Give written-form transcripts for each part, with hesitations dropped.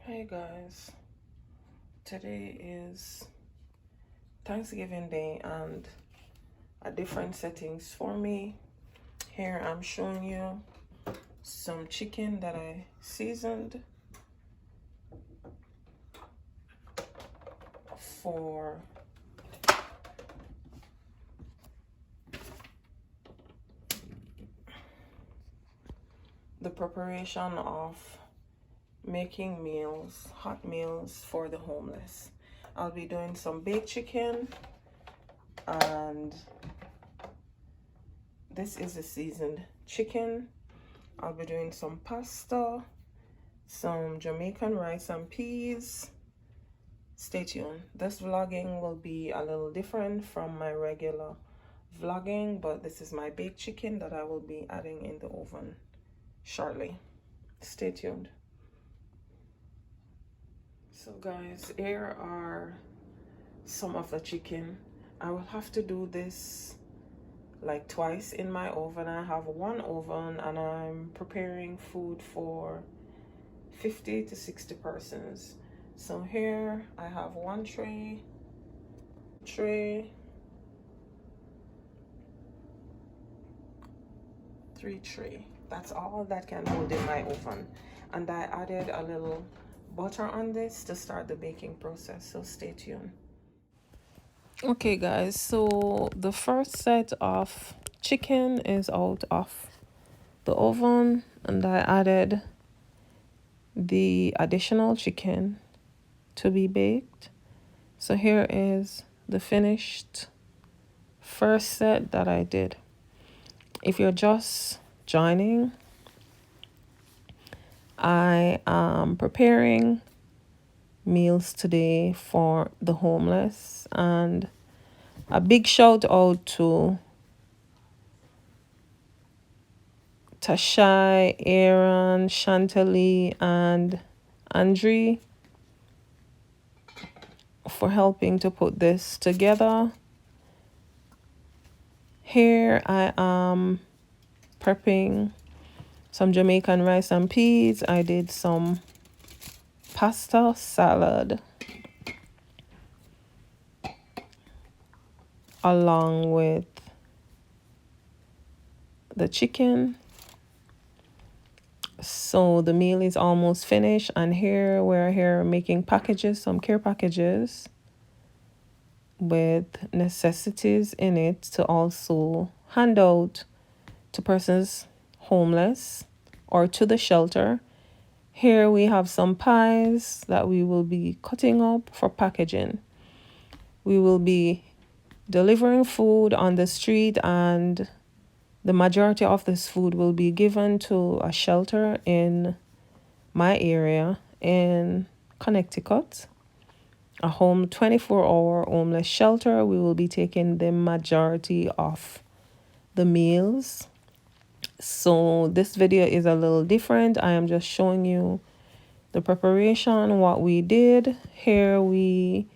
Hey guys, today is Thanksgiving Day and a different settings for me. Here I'm showing you some chicken that I seasoned for the preparation of making meals, hot meals for the homeless. I'll be doing some baked chicken, and this is a seasoned chicken. I'll be doing some pasta, some Jamaican rice and peas. Stay tuned. This vlogging will be a little different from my regular vlogging, but this is my baked chicken that I will be adding in the oven shortly. Stay tuned. So guys, here are some of the chicken. I will have to do this like twice in my oven. I have one oven and I'm preparing food for 50 to 60 persons. So here I have one tray, three tray. That's all that can hold in my oven. And I added a little butter on this to start the baking process, so stay tuned. Okay guys, so the first set of chicken is out of the oven, and I added the additional chicken to be baked. So here is the finished first set that I did. If you're just joining, I am preparing meals today for the homeless, and a big shout out to Tashai, Aaron, Chantalie, and Andre for helping to put this together. Here I am prepping some Jamaican rice and peas. I did some pasta salad along with the chicken. So the meal is almost finished, and here we're here making packages, some care packages with necessities in it to also hand out to persons homeless or to the shelter. Here we have some pies that we will be cutting up for packaging. We will be delivering food on the street, and the majority of this food will be given to a shelter in my area in Connecticut, a home 24-hour homeless shelter. We will be taking the majority of the meals. So this video is a little different. I am just showing you the preparation, what we did. Here we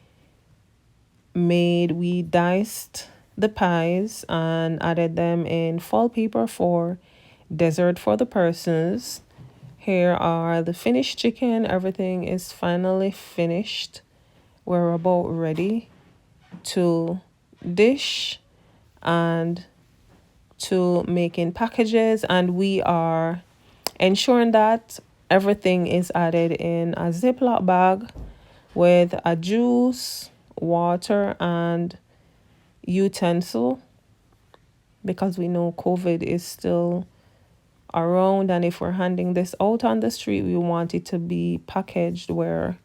diced the pies and added them in foil paper for dessert for the persons. Here are the finished chicken. Everything is finally finished. We're about ready to dish and to make in packages, and we are ensuring that everything is added in a Ziploc bag with a juice, water, and utensil, because we know COVID is still around, and if we're handing this out on the street, we want it to be packaged where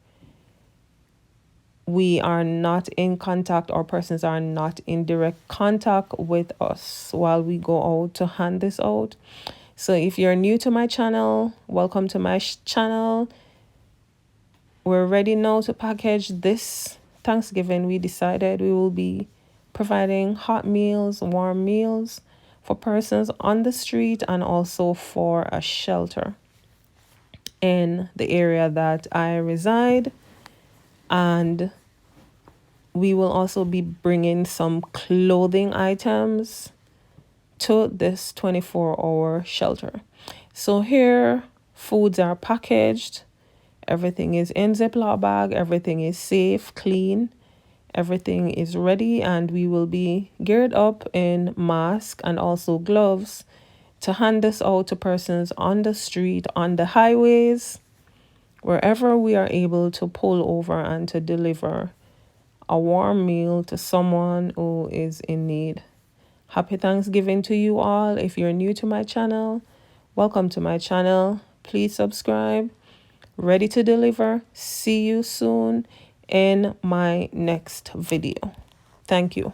we are not in contact, or persons are not in direct contact with us while we go out to hand this out. So if you're new to my channel, welcome to my channel. We're ready now to package this Thanksgiving. We decided we will be providing hot meals, warm meals for persons on the street and also for a shelter in the area that I reside. And we will also be bringing some clothing items to this 24-hour shelter. So here, foods are packaged. Everything is in Ziploc bag. Everything is safe, clean. Everything is ready, and we will be geared up in mask and also gloves to hand this out to persons on the street, on the highways, wherever we are able to pull over and to deliver a warm meal to someone who is in need. Happy Thanksgiving to you all. If you're new to my channel, welcome to my channel. Please subscribe. Ready to deliver. See you soon in my next video. Thank you.